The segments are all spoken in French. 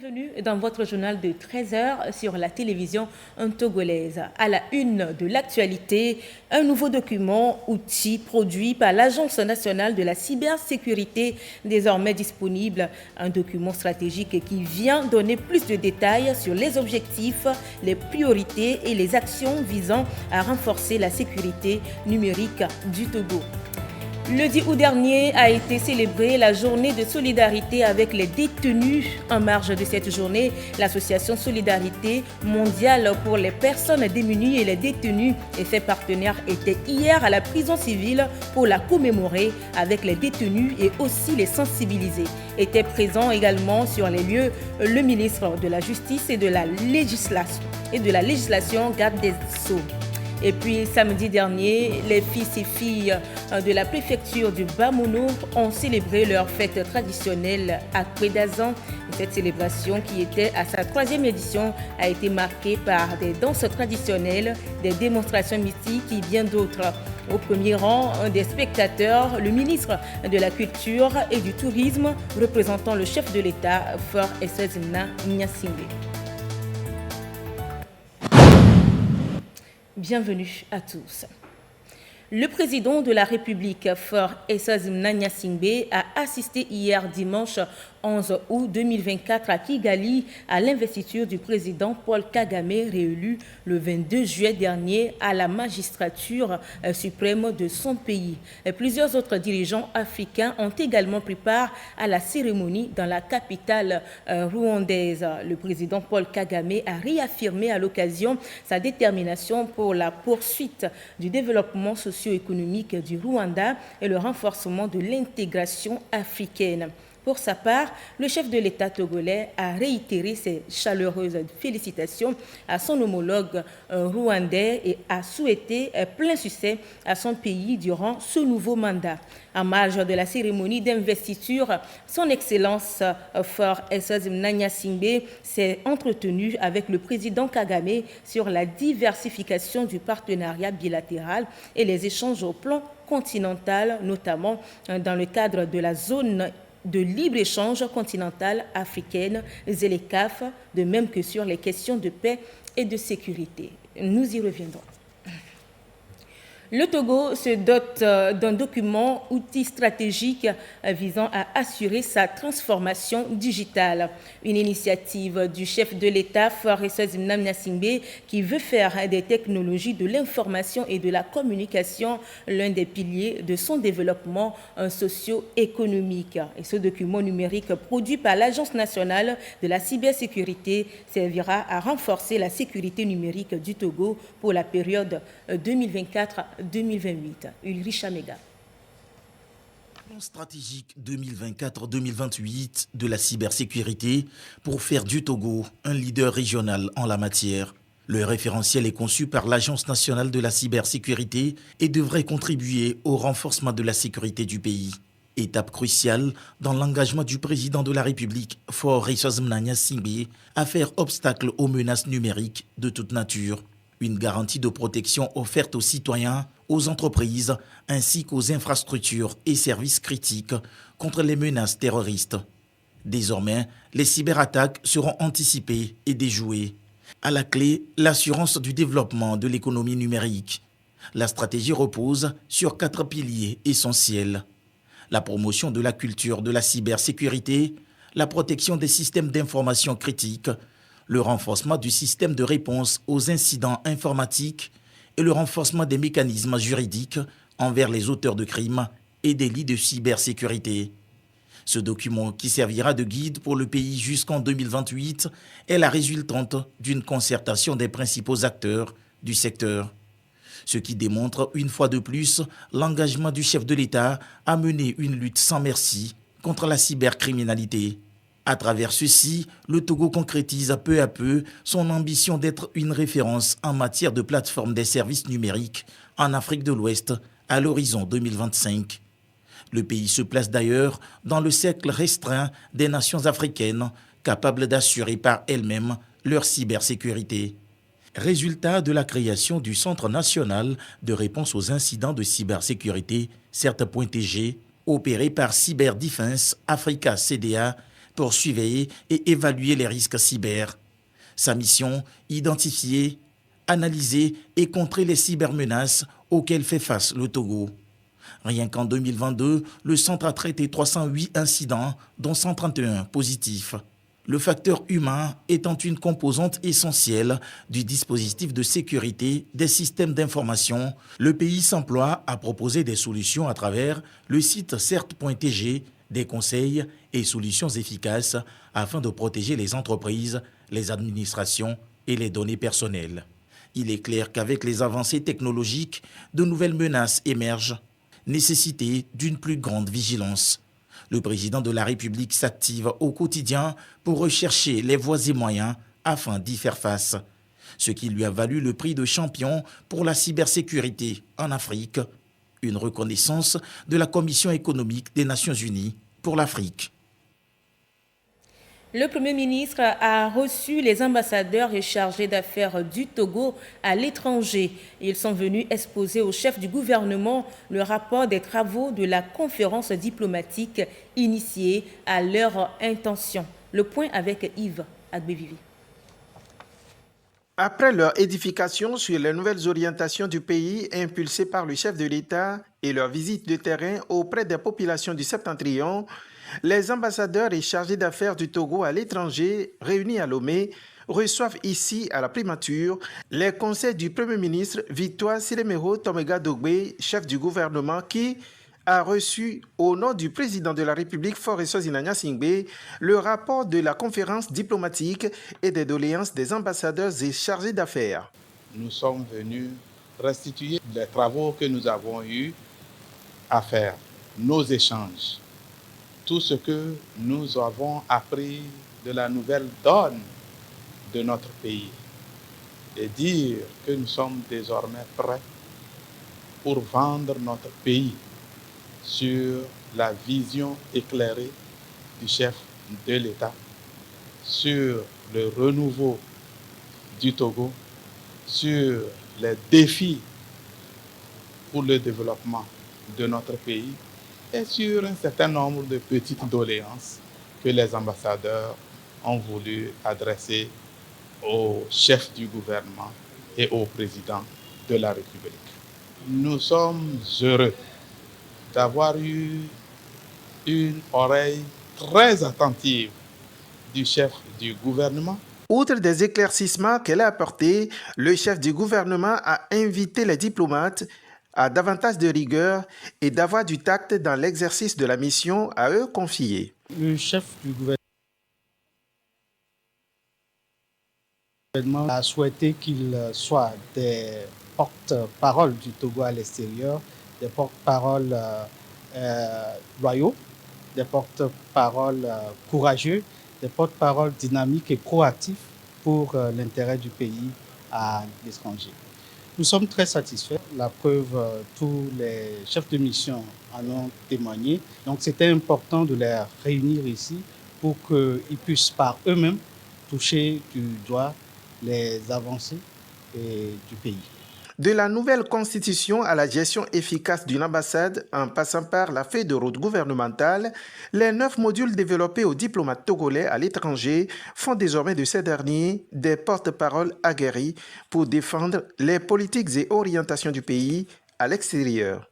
Bienvenue dans votre journal de 13 heures sur la télévision togolaise. À la une de l'actualité, un nouveau document, outil produit par l'Agence nationale de la cybersécurité, désormais disponible. Un document stratégique qui vient donner plus de détails sur les objectifs, les priorités et les actions visant à renforcer la sécurité numérique du Togo. Le 10 août dernier a été célébrée la journée de solidarité avec les détenus. En marge de cette journée, l'association Solidarité mondiale pour les personnes démunies et les détenus et ses partenaires étaient hier à la prison civile pour la commémorer avec les détenus et aussi les sensibiliser. Était présent également sur les lieux le ministre de la Justice et de la législation garde des Sceaux. Et puis samedi dernier, les fils et filles de la préfecture du Bamounou ont célébré leur fête traditionnelle à Kouedazan. Cette célébration, qui était à sa 3e édition, a été marquée par des danses traditionnelles, des démonstrations mythiques et bien d'autres. Au premier rang des spectateurs, le ministre de la Culture et du Tourisme, représentant le chef de l'État, Faure Essozimna Nyasingbe. Bienvenue à tous. Le président de la République, Faure Essozimna Nyasingbe, a assisté hier dimanche 11 août 2024 à Kigali à l'investiture du président Paul Kagame, réélu le 22 juillet dernier à la magistrature suprême de son pays. Plusieurs autres dirigeants africains ont également pris part à la cérémonie dans la capitale rwandaise. Le président Paul Kagame a réaffirmé à l'occasion sa détermination pour la poursuite du développement socio-économique du Rwanda et le renforcement de l'intégration africaine. Pour sa part, le chef de l'État togolais a réitéré ses chaleureuses félicitations à son homologue rwandais et a souhaité plein succès à son pays durant ce nouveau mandat. En marge de la cérémonie d'investiture, son Excellence Faure Essozimna Nyasingbe s'est entretenu avec le président Kagame sur la diversification du partenariat bilatéral et les échanges au plan continental, notamment dans le cadre de la zone de libre-échange continentale africaine, ZLECAf, de même que sur les questions de paix et de sécurité. Nous y reviendrons. Le Togo se dote d'un document outil stratégique visant à assurer sa transformation digitale. Une initiative du chef de l'État, Faure Essozimna Nyasingbe, qui veut faire des technologies de l'information et de la communication l'un des piliers de son développement socio-économique. Et ce document numérique produit par l'Agence nationale de la cybersécurité servira à renforcer la sécurité numérique du Togo pour la période 2024-2028. Ulrich Amega. Plan stratégique 2024-2028 de la cybersécurité pour faire du Togo un leader régional en la matière. Le référentiel est conçu par l'Agence nationale de la cybersécurité et devrait contribuer au renforcement de la sécurité du pays. Étape cruciale dans l'engagement du président de la République, Faure Essozimna Nyasingbe, à faire obstacle aux menaces numériques de toute nature. Une garantie de protection offerte aux citoyens, aux entreprises, ainsi qu'aux infrastructures et services critiques contre les menaces terroristes. Désormais, les cyberattaques seront anticipées et déjouées. À la clé, l'assurance du développement de l'économie numérique. La stratégie repose sur 4 piliers essentiels. La promotion de la culture de la cybersécurité, la protection des systèmes d'information critiques, le renforcement du système de réponse aux incidents informatiques et le renforcement des mécanismes juridiques envers les auteurs de crimes et délits de cybersécurité. Ce document, qui servira de guide pour le pays jusqu'en 2028, est la résultante d'une concertation des principaux acteurs du secteur. Ce qui démontre une fois de plus l'engagement du chef de l'État à mener une lutte sans merci contre la cybercriminalité. À travers ceci, le Togo concrétise peu à peu son ambition d'être une référence en matière de plateforme des services numériques en Afrique de l'Ouest à l'horizon 2025. Le pays se place d'ailleurs dans le cercle restreint des nations africaines capables d'assurer par elles-mêmes leur cybersécurité. Résultat de la création du Centre national de réponse aux incidents de cybersécurité, CERT.TG, opéré par Cyber Defense Africa CDA, pour surveiller et évaluer les risques cyber. Sa mission, identifier, analyser et contrer les cybermenaces auxquelles fait face le Togo. Rien qu'en 2022, le centre a traité 308 incidents, dont 131 positifs. Le facteur humain étant une composante essentielle du dispositif de sécurité des systèmes d'information, le pays s'emploie à proposer des solutions à travers le site CERT.tg, des conseils et solutions efficaces afin de protéger les entreprises, les administrations et les données personnelles. Il est clair qu'avec les avancées technologiques, de nouvelles menaces émergent, nécessité d'une plus grande vigilance. Le président de la République s'active au quotidien pour rechercher les voies et moyens afin d'y faire face. Ce qui lui a valu le prix de champion pour la cybersécurité en Afrique, une reconnaissance de la Commission économique des Nations Unies pour l'Afrique. Le Premier ministre a reçu les ambassadeurs et chargés d'affaires du Togo à l'étranger. Ils sont venus exposer au chef du gouvernement le rapport des travaux de la conférence diplomatique initiée à leur intention. Le point avec Yves Agbevivi. Après leur édification sur les nouvelles orientations du pays impulsées par le chef de l'État et leur visite de terrain auprès des populations du Septentrion, les ambassadeurs et chargés d'affaires du Togo à l'étranger, réunis à Lomé, reçoivent ici, à la primature, les conseils du Premier ministre Victoire Siremeho Tomega Dogbe, chef du gouvernement, qui a reçu, au nom du président de la République, Faure Eswazini Gnassingbé, le rapport de la conférence diplomatique et des doléances des ambassadeurs et chargés d'affaires. Nous sommes venus restituer les travaux que nous avons eu à faire, nos échanges, tout ce que nous avons appris de la nouvelle donne de notre pays et dire que nous sommes désormais prêts pour vendre notre pays sur la vision éclairée du chef de l'État, sur le renouveau du Togo, sur les défis pour le développement de notre pays et sur un certain nombre de petites doléances que les ambassadeurs ont voulu adresser au chef du gouvernement et au président de la République. Nous sommes heureux d'avoir eu une oreille très attentive du chef du gouvernement. Outre des éclaircissements qu'elle a apportés, le chef du gouvernement a invité les diplomates à davantage de rigueur et d'avoir du tact dans l'exercice de la mission à eux confiée. Le chef du gouvernement a souhaité qu'il soit des porte-parole du Togo à l'extérieur, des porte-parole loyaux, des porte-parole courageux, des porte-parole dynamiques et proactifs pour l'intérêt du pays à l'étranger. Nous sommes très satisfaits. La preuve, tous les chefs de mission en ont témoigné. Donc c'était important de les réunir ici pour qu'ils puissent par eux-mêmes toucher du doigt les avancées du pays. De la nouvelle constitution à la gestion efficace d'une ambassade, en passant par la feuille de route gouvernementale, les 9 modules développés aux diplomates togolais à l'étranger font désormais de ces derniers des porte-paroles aguerris pour défendre les politiques et orientations du pays à l'extérieur.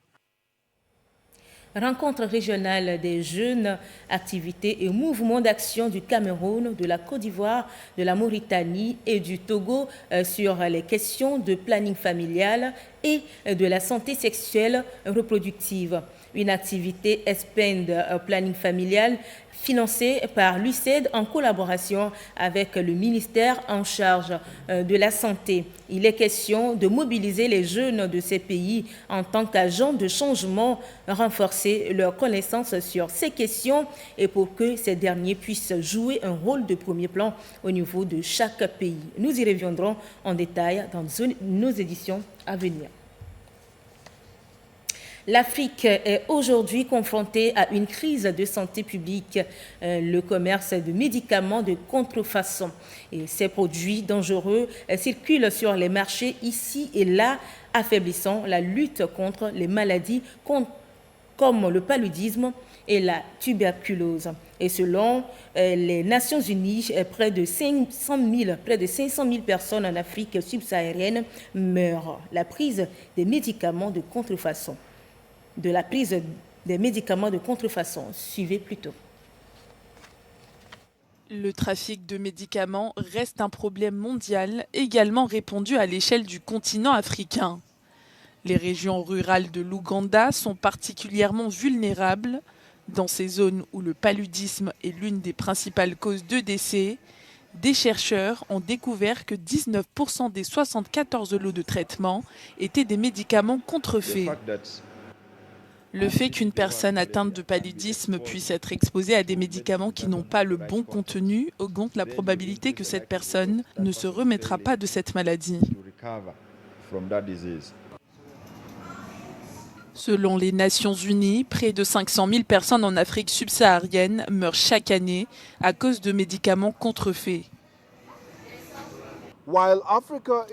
Rencontre régionale des jeunes, activités et mouvements d'action du Cameroun, de la Côte d'Ivoire, de la Mauritanie et du Togo sur les questions de planning familial et de la santé sexuelle reproductive. Une activité Expand Planning Familial financée par l'UCED en collaboration avec le ministère en charge de la santé. Il est question de mobiliser les jeunes de ces pays en tant qu'agents de changement, renforcer leur connaissance sur ces questions et pour que ces derniers puissent jouer un rôle de premier plan au niveau de chaque pays. Nous y reviendrons en détail dans nos éditions à venir. L'Afrique est aujourd'hui confrontée à une crise de santé publique, le commerce de médicaments de contrefaçon. Et ces produits dangereux circulent sur les marchés ici et là, affaiblissant la lutte contre les maladies comme le paludisme et la tuberculose. Et selon les Nations Unies, près de 500 000 personnes en Afrique subsaharienne meurent de la prise des médicaments de contrefaçon. Suivez plutôt. Le trafic de médicaments reste un problème mondial, également répandu à l'échelle du continent africain. Les régions rurales de l'Ouganda sont particulièrement vulnérables. Dans ces zones où le paludisme est l'une des principales causes de décès, des chercheurs ont découvert que 19% des 74 lots de traitement étaient des médicaments contrefaits. Le fait qu'une personne atteinte de paludisme puisse être exposée à des médicaments qui n'ont pas le bon contenu augmente la probabilité que cette personne ne se remettra pas de cette maladie. Selon les Nations Unies, près de 500 000 personnes en Afrique subsaharienne meurent chaque année à cause de médicaments contrefaits.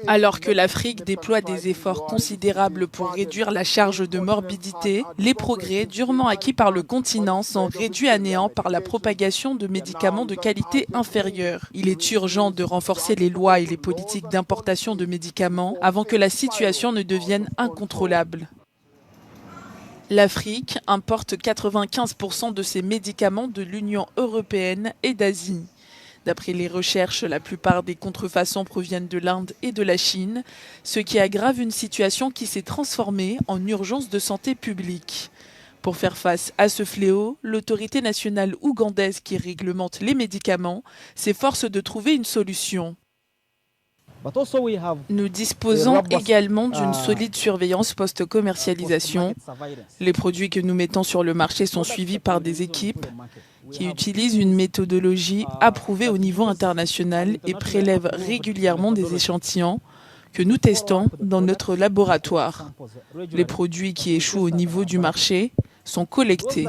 Alors que l'Afrique déploie des efforts considérables pour réduire la charge de morbidité, les progrès durement acquis par le continent sont réduits à néant par la propagation de médicaments de qualité inférieure. Il est urgent de renforcer les lois et les politiques d'importation de médicaments avant que la situation ne devienne incontrôlable. L'Afrique importe 95% de ses médicaments de l'Union européenne et d'Asie. D'après les recherches, la plupart des contrefaçons proviennent de l'Inde et de la Chine, ce qui aggrave une situation qui s'est transformée en urgence de santé publique. Pour faire face à ce fléau, l'autorité nationale ougandaise qui réglemente les médicaments s'efforce de trouver une solution. Nous disposons également d'une solide surveillance post-commercialisation. Les produits que nous mettons sur le marché sont suivis par des équipes qui utilisent une méthodologie approuvée au niveau international et prélèvent régulièrement des échantillons que nous testons dans notre laboratoire. Les produits qui échouent au niveau du marché sont collectés.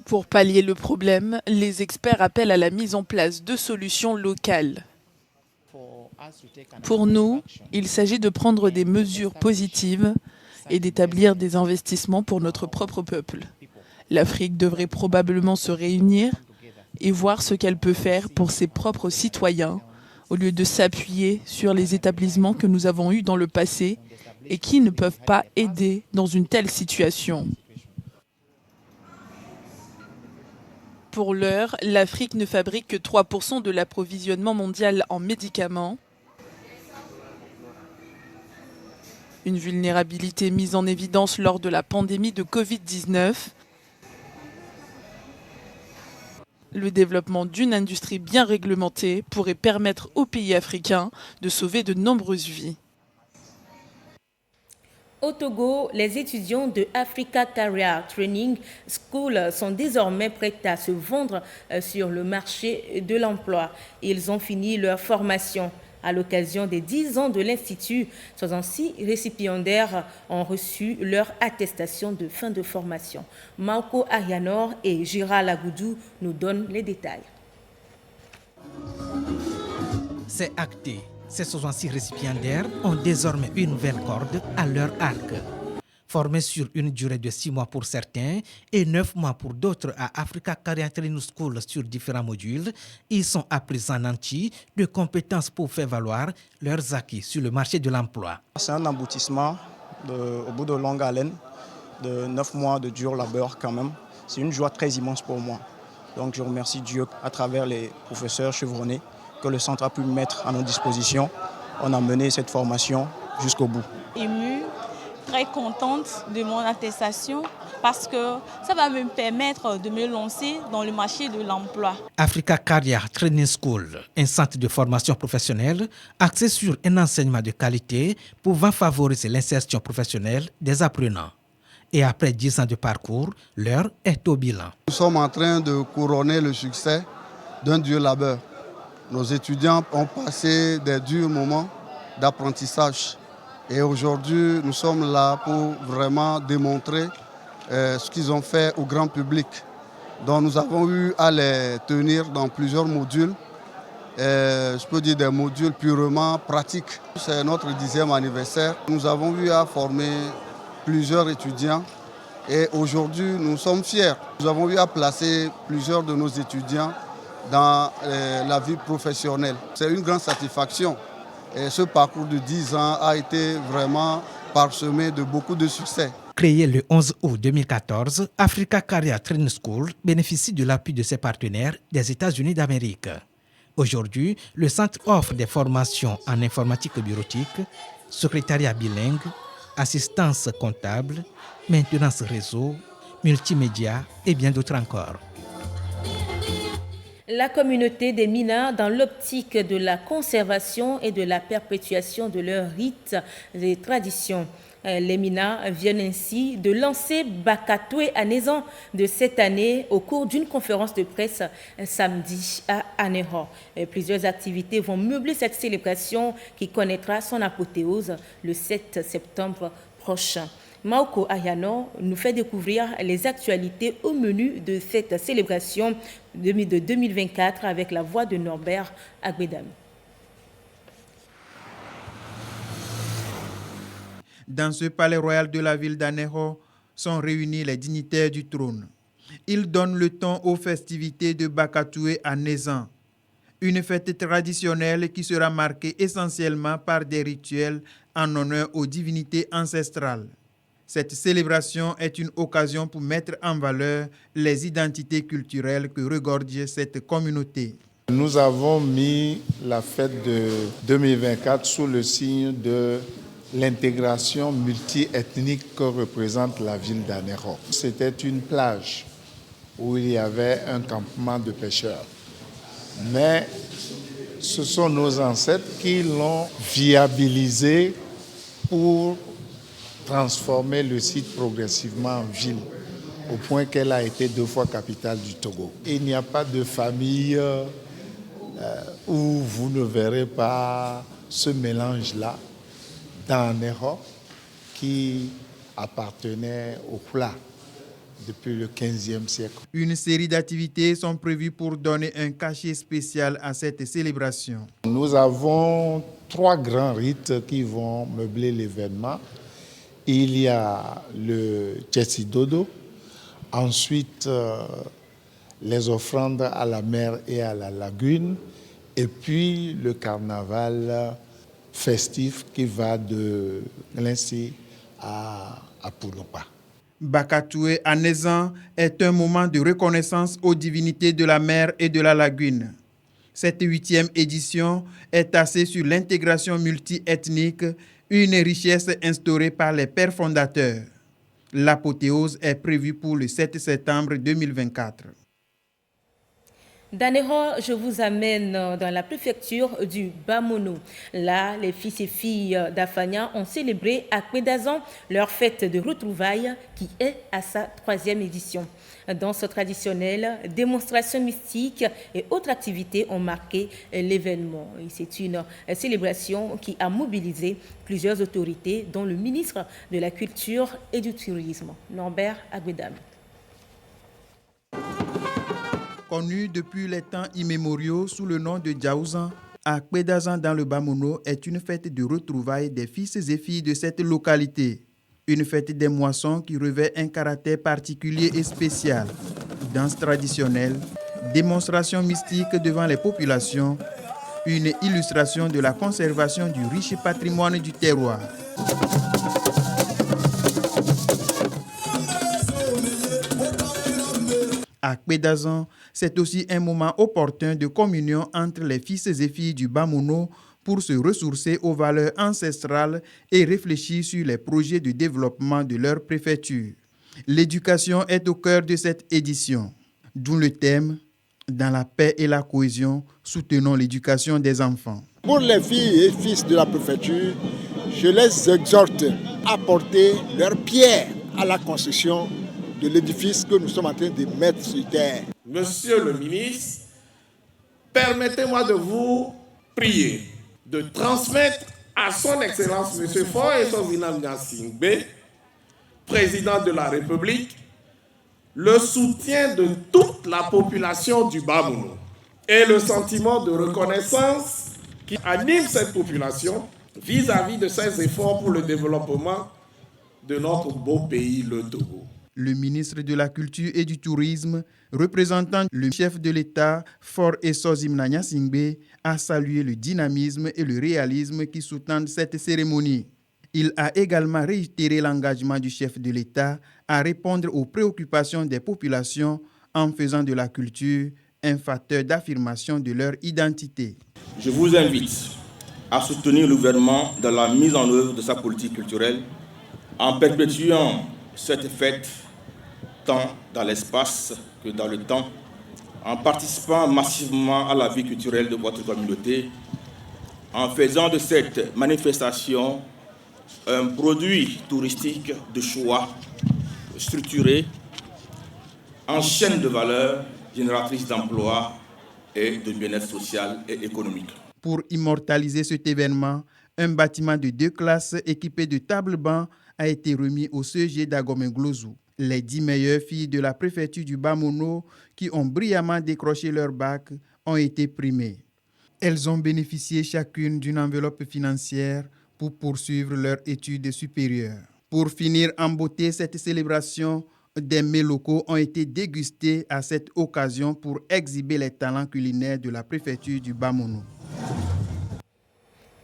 Pour pallier le problème, les experts appellent à la mise en place de solutions locales. Pour nous, il s'agit de prendre des mesures positives et d'établir des investissements pour notre propre peuple. L'Afrique devrait probablement se réunir et voir ce qu'elle peut faire pour ses propres citoyens, au lieu de s'appuyer sur les établissements que nous avons eus dans le passé et qui ne peuvent pas aider dans une telle situation. Pour l'heure, l'Afrique ne fabrique que 3% de l'approvisionnement mondial en médicaments. Une vulnérabilité mise en évidence lors de la pandémie de Covid-19. Le développement d'une industrie bien réglementée pourrait permettre aux pays africains de sauver de nombreuses vies. Au Togo, les étudiants de Africa Career Training School sont désormais prêts à se vendre sur le marché de l'emploi. Ils ont fini leur formation. À l'occasion des 10 ans de l'Institut, 66 récipiendaires ont reçu leur attestation de fin de formation. Mauko Arianor et Gira Lagoudou nous donnent les détails. C'est acté. Ces 66 récipiendaires ont désormais une nouvelle corde à leur arc. Formés sur une durée de 6 mois pour certains et 9 mois pour d'autres à Africa Career Training School sur différents modules, ils sont appris en entier de compétences pour faire valoir leurs acquis sur le marché de l'emploi. C'est un aboutissement au bout de longue haleine, de 9 mois de dur labeur quand même. C'est une joie très immense pour moi. Donc je remercie Dieu à travers les professeurs chevronnés que le centre a pu mettre à nos dispositions. On a mené cette formation jusqu'au bout. Émue, très contente de mon attestation parce que ça va me permettre de me lancer dans le marché de l'emploi. Africa Career Training School, un centre de formation professionnelle axé sur un enseignement de qualité pouvant favoriser l'insertion professionnelle des apprenants. Et après 10 ans de parcours, l'heure est au bilan. Nous sommes en train de couronner le succès d'un dur labeur. Nos étudiants ont passé des durs moments d'apprentissage. Et aujourd'hui, nous sommes là pour vraiment démontrer ce qu'ils ont fait au grand public. Donc nous avons eu à les tenir dans plusieurs modules je peux dire des modules purement pratiques. C'est notre 10e anniversaire. Nous avons eu à former plusieurs étudiants et aujourd'hui nous sommes fiers. Nous avons eu à placer plusieurs de nos étudiants dans la vie professionnelle. C'est une grande satisfaction. Et ce parcours de 10 ans a été vraiment parsemé de beaucoup de succès. Créé le 11 août 2014, Africa Career Training School bénéficie de l'appui de ses partenaires des États-Unis d'Amérique. Aujourd'hui, le centre offre des formations en informatique bureautique, secrétariat bilingue, assistance comptable, maintenance réseau, multimédia et bien d'autres encore. La communauté des Mina, dans l'optique de la conservation et de la perpétuation de leurs rites et traditions. Les Mina viennent ainsi de lancer Bakatoué à Nézan de cette année au cours d'une conférence de presse samedi à Anéro. Plusieurs activités vont meubler cette célébration qui connaîtra son apothéose le 7 septembre prochain. Maoko Ayano nous fait découvrir les actualités au menu de cette célébration de 2024 avec la voix de Norbert Agbedam. Dans ce palais royal de la ville d'Anéro sont réunis les dignitaires du trône. Ils donnent le ton aux festivités de Bakatoué à Nézan, une fête traditionnelle qui sera marquée essentiellement par des rituels en honneur aux divinités ancestrales. Cette célébration est une occasion pour mettre en valeur les identités culturelles que regorge cette communauté. Nous avons mis la fête de 2024 sous le signe de l'intégration multiethnique que représente la ville d'Anéro. C'était une plage où il y avait un campement de pêcheurs. Mais ce sont nos ancêtres qui l'ont viabilisé pour transformer le site progressivement en ville, au point qu'elle a été 2 fois capitale du Togo. Il n'y a pas de famille où vous ne verrez pas ce mélange-là dans Anéro qui appartenait au plat depuis le 15e siècle. Une série d'activités sont prévues pour donner un cachet spécial à cette célébration. Nous avons 3 grands rites qui vont meubler l'événement. Il y a le Tchessidodo, ensuite les offrandes à la mer et à la lagune, et puis le carnaval festif qui va de Glency à Pouloupa. Bakatoué à Nézan est un moment de reconnaissance aux divinités de la mer et de la lagune. Cette 8e édition est axée sur l'intégration multiethnique, une richesse instaurée par les pères fondateurs. L'apothéose est prévue pour le 7 septembre 2024. D'Anéro, je vous amène dans la préfecture du Bamono. Là, les fils et filles d'Afania ont célébré à Kpédazan leur fête de retrouvailles qui est à sa 3e édition. Danse traditionnelle, démonstrations mystiques et autres activités ont marqué l'événement. C'est une célébration qui a mobilisé plusieurs autorités, dont le ministre de la Culture et du Tourisme, Norbert Agbedam. Connu depuis les temps immémoriaux sous le nom de Djaouzan, à Kpédazan dans le Bamono est une fête de retrouvailles des fils et filles de cette localité. Une fête des moissons qui revêt un caractère particulier et spécial. Danse traditionnelle, démonstration mystique devant les populations, une illustration de la conservation du riche patrimoine du terroir. À Kpédazan, c'est aussi un moment opportun de communion entre les fils et filles du Bamono pour se ressourcer aux valeurs ancestrales et réfléchir sur les projets de développement de leur préfecture. L'éducation est au cœur de cette édition, d'où le thème « Dans la paix et la cohésion, soutenons l'éducation des enfants ». Pour les filles et fils de la préfecture, je les exhorte à porter leur pierre à la construction de l'édifice que nous sommes en train de mettre sur terre. Monsieur le ministre, permettez-moi de vous prier de transmettre à son Excellence M. Faure Essozinam Gnassingbé, président de la République, le soutien de toute la population du Bamono et le sentiment de reconnaissance qui anime cette population vis-à-vis de ses efforts pour le développement de notre beau pays, le Togo. Le ministre de la Culture et du Tourisme, représentant le chef de l'État, Faure Essosim Nanyasingbe, a salué le dynamisme et le réalisme qui sous-tendent cette cérémonie. Il a également réitéré l'engagement du chef de l'État à répondre aux préoccupations des populations en faisant de la culture un facteur d'affirmation de leur identité. Je vous invite à soutenir le gouvernement dans la mise en œuvre de sa politique culturelle en perpétuant cette fête tant dans l'espace que dans le temps, en participant massivement à la vie culturelle de votre communauté, en faisant de cette manifestation un produit touristique de choix structuré en chaîne de valeur génératrice d'emplois et de bien-être social et économique. Pour immortaliser cet événement, un bâtiment de 2 classes équipé de tables-bancs a été remis au CEG d'Agomenglouzou. Les 10 meilleures filles de la préfecture du Bas-Mono qui ont brillamment décroché leur bac ont été primées. Elles ont bénéficié chacune d'une enveloppe financière pour poursuivre leurs études supérieures. Pour finir en beauté cette célébration, des mets locaux ont été dégustés à cette occasion pour exhiber les talents culinaires de la préfecture du Bas-Mono.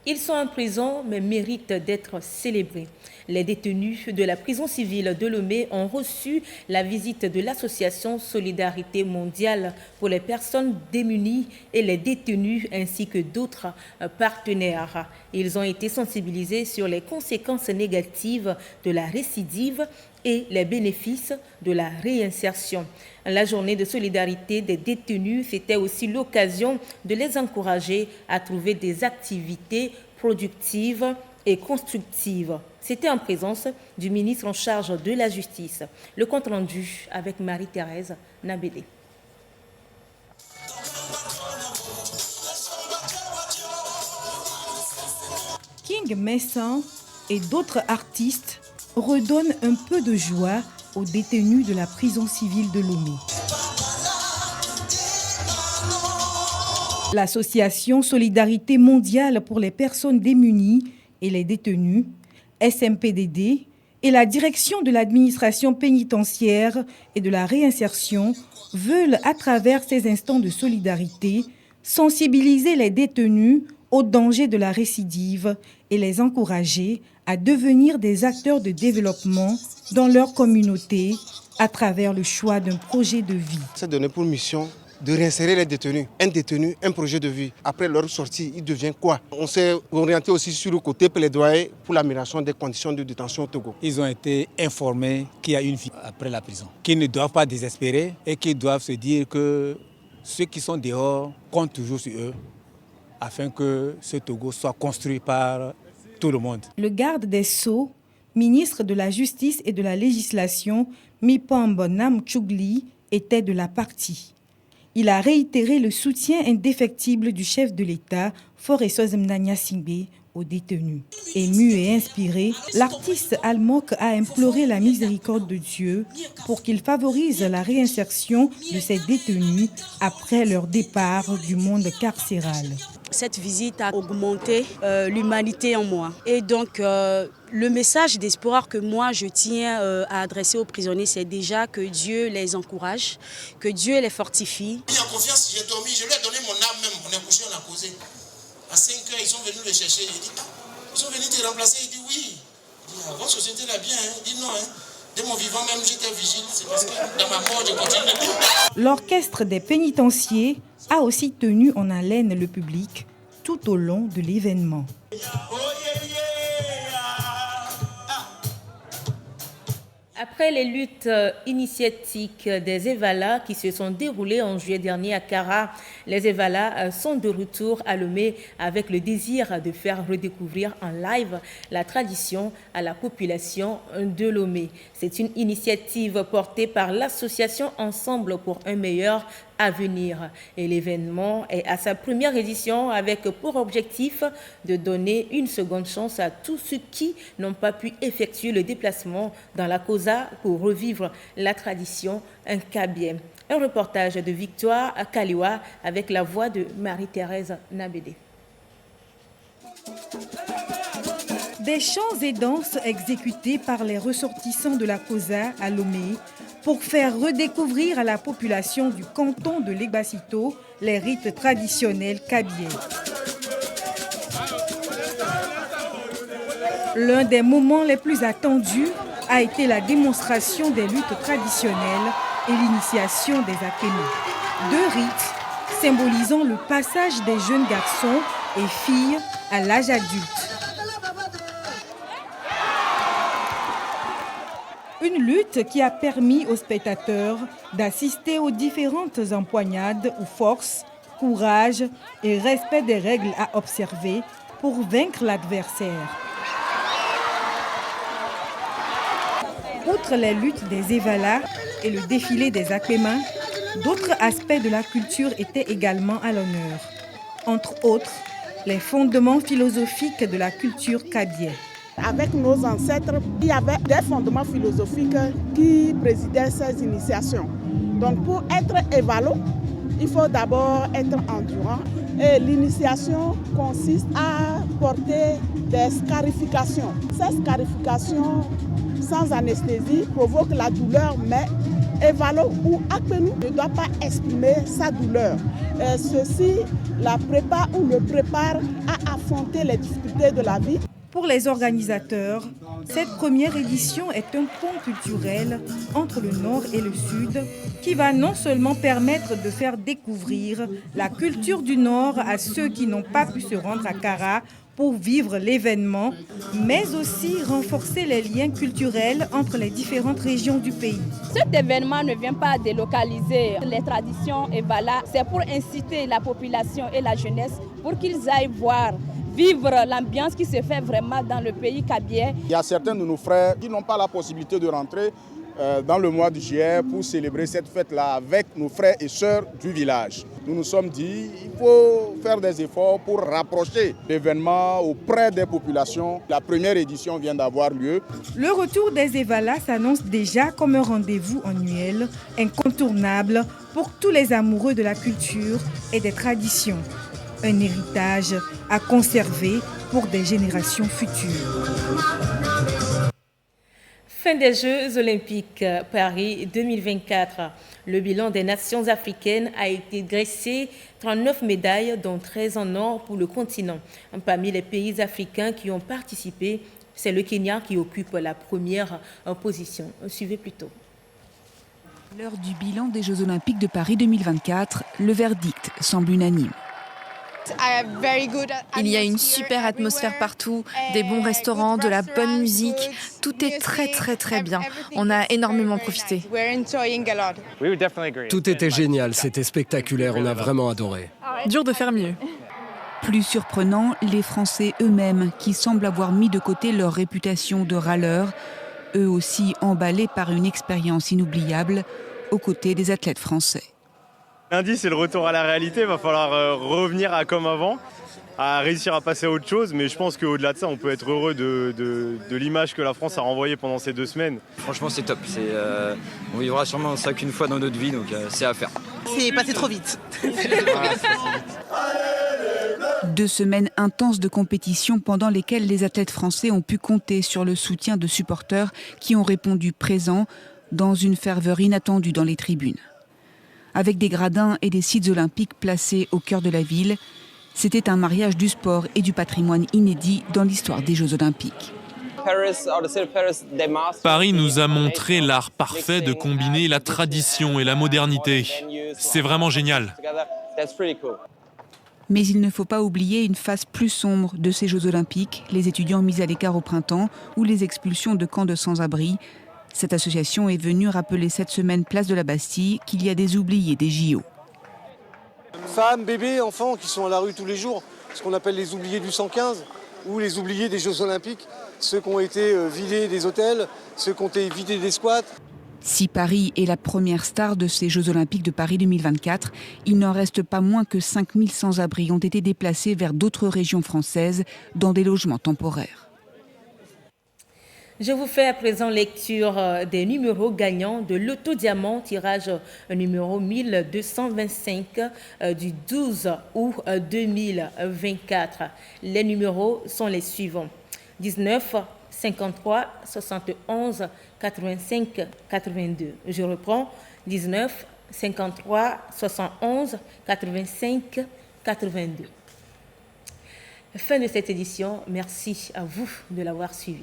Ils sont en prison mais méritent d'être célébrés. Les détenus de la prison civile de Lomé ont reçu la visite de l'association Solidarité mondiale pour les personnes démunies et les détenus ainsi que d'autres partenaires. Ils ont été sensibilisés sur les conséquences négatives de la récidive et les bénéfices de la réinsertion. La journée de solidarité des détenus, c'était aussi l'occasion de les encourager à trouver des activités productives et constructives. C'était en présence du ministre en charge de la Justice. Le compte rendu avec Marie-Thérèse Nabédé. King Messan et d'autres artistes redonnent un peu de joie aux détenus de la prison civile de Lomé. L'association Solidarité mondiale pour les personnes démunies et les détenus, SMPDD, et la direction de l'administration pénitentiaire et de la réinsertion veulent, à travers ces instants de solidarité, sensibiliser les détenus au danger de la récidive et les encourager à devenir des acteurs de développement dans leur communauté à travers le choix d'un projet de vie. C'est donné pour mission de réinsérer les détenus. Un détenu, un projet de vie. Après leur sortie, il devient quoi? On s'est orienté aussi sur le côté plaidoyer pour l'amélioration des conditions de détention au Togo. Ils ont été informés qu'il y a une vie après la prison, qu'ils ne doivent pas désespérer et qu'ils doivent se dire que ceux qui sont dehors comptent toujours sur eux afin que ce Togo soit construit par tout le monde. Le garde des Sceaux, ministre de la Justice et de la Législation, Mipambo Namchougli, était de la partie. Il a réitéré le soutien indéfectible du chef de l'État, Faure Essosim Nanyasingbe, aux détenus. Ému et inspiré, l'artiste Almok a imploré la miséricorde de Dieu pour qu'il favorise la réinsertion de ces détenus après leur départ du monde carcéral. Cette visite a augmenté l'humanité en moi. Et donc, le message d'espoir que moi je tiens à adresser aux prisonniers, c'est déjà que Dieu les encourage, que Dieu les fortifie. J'ai confiance, j'ai dormi, je lui ai donné mon âme même. On est couché, on a causé. À 5 heures, ils sont venus le chercher. Il dit, ils sont venus te remplacer. Il dit, oui. Il dit, votre société là bien. Il dit, non. De mon vivant même, j'étais vigile. C'est parce que dans ma mort, je continue. L'orchestre des pénitenciers a aussi tenu en haleine le public tout au long de l'événement. Après les luttes initiatiques des Evala qui se sont déroulées en juillet dernier à Kara, les Evala sont de retour à Lomé avec le désir de faire redécouvrir en live la tradition à la population de Lomé. C'est une initiative portée par l'association Ensemble pour un meilleur à venir. Et l'événement est à sa première édition avec pour objectif de donner une seconde chance à tous ceux qui n'ont pas pu effectuer le déplacement dans la Kosa pour revivre la tradition kabyé. Un reportage de Victoire Kaliwa avec la voix de Marie-Thérèse Nabédé. Des chants et danses exécutés par les ressortissants de la Kosa à Lomé pour faire redécouvrir à la population du canton de Légbasito les rites traditionnels kabyés. L'un des moments les plus attendus a été la démonstration des luttes traditionnelles et l'initiation des Akéma. Deux rites symbolisant le passage des jeunes garçons et filles à l'âge adulte. Une lutte qui a permis aux spectateurs d'assister aux différentes empoignades ou forces, courage et respect des règles à observer pour vaincre l'adversaire. Outre les luttes des Evala et le défilé des Akéma, d'autres aspects de la culture étaient également à l'honneur. Entre autres, les fondements philosophiques de la culture kabyé. Avec nos ancêtres, il y avait des fondements philosophiques qui présidaient ces initiations. Donc pour être évalo, il faut d'abord être endurant. Et l'initiation consiste à porter des scarifications. Ces scarifications sans anesthésie provoquent la douleur, mais évalo ou Akpenou ne doit pas exprimer sa douleur. Ceci la prépare ou le prépare à affronter les difficultés de la vie. Pour les organisateurs, cette première édition est un pont culturel entre le Nord et le Sud qui va non seulement permettre de faire découvrir la culture du Nord à ceux qui n'ont pas pu se rendre à Kara pour vivre l'événement, mais aussi renforcer les liens culturels entre les différentes régions du pays. Cet événement ne vient pas délocaliser les traditions et voilà, c'est pour inciter la population et la jeunesse pour qu'ils aillent voir, vivre l'ambiance qui se fait vraiment dans le pays kabyé. Il y a certains de nos frères qui n'ont pas la possibilité de rentrer dans le mois de juillet pour célébrer cette fête-là avec nos frères et sœurs du village. Nous nous sommes dit qu'il faut faire des efforts pour rapprocher l'événement auprès des populations. La première édition vient d'avoir lieu. Le retour des Evala s'annonce déjà comme un rendez-vous annuel incontournable pour tous les amoureux de la culture et des traditions. Un héritage à conserver pour des générations futures. Fin des Jeux olympiques Paris 2024. Le bilan des nations africaines a été dressé, 39 médailles, dont 13 en or pour le continent. Parmi les pays africains qui ont participé, c'est le Kenya qui occupe la première position. Suivez plutôt. À l'heure du bilan des Jeux olympiques de Paris 2024, le verdict semble unanime. Il y a une super atmosphère partout, des bons restaurants, de la bonne musique. Tout est très bien. On a énormément profité. Tout était génial, c'était spectaculaire, on a vraiment adoré. Dur de faire mieux. Plus surprenant, les Français eux-mêmes qui semblent avoir mis de côté leur réputation de râleurs, eux aussi emballés par une expérience inoubliable aux côtés des athlètes français. Lundi, c'est le retour à la réalité. Il va falloir revenir à comme avant, à réussir à passer à autre chose. Mais je pense qu'au-delà de ça, on peut être heureux de l'image que la France a renvoyée pendant ces 2 semaines. Franchement, c'est top. On vivra sûrement ça qu'une fois dans notre vie, donc c'est à faire. C'est passé trop vite. 2 semaines intenses de compétition pendant lesquelles les athlètes français ont pu compter sur le soutien de supporters qui ont répondu présents dans une ferveur inattendue dans les tribunes. Avec des gradins et des sites olympiques placés au cœur de la ville, c'était un mariage du sport et du patrimoine inédit dans l'histoire des Jeux olympiques. Paris nous a montré l'art parfait de combiner la tradition et la modernité. C'est vraiment génial. Mais il ne faut pas oublier une face plus sombre de ces Jeux olympiques, les étudiants mis à l'écart au printemps ou les expulsions de camps de sans-abri. Cette association est venue rappeler cette semaine place de la Bastille qu'il y a des oubliés des JO. Femmes, bébés, enfants qui sont à la rue tous les jours, ce qu'on appelle les oubliés du 115 ou les oubliés des Jeux olympiques, ceux qui ont été vidés des hôtels, ceux qui ont été vidés des squats. Si Paris est la première star de ces Jeux Olympiques de Paris 2024, il n'en reste pas moins que 5000 sans-abri ont été déplacés vers d'autres régions françaises dans des logements temporaires. Je vous fais à présent lecture des numéros gagnants de Loto Diamant, tirage numéro 1225 du 12 août 2024. Les numéros sont les suivants: 19, 53, 71, 85, 82. Je reprends: 19, 53, 71, 85, 82. Fin de cette édition. Merci à vous de l'avoir suivi.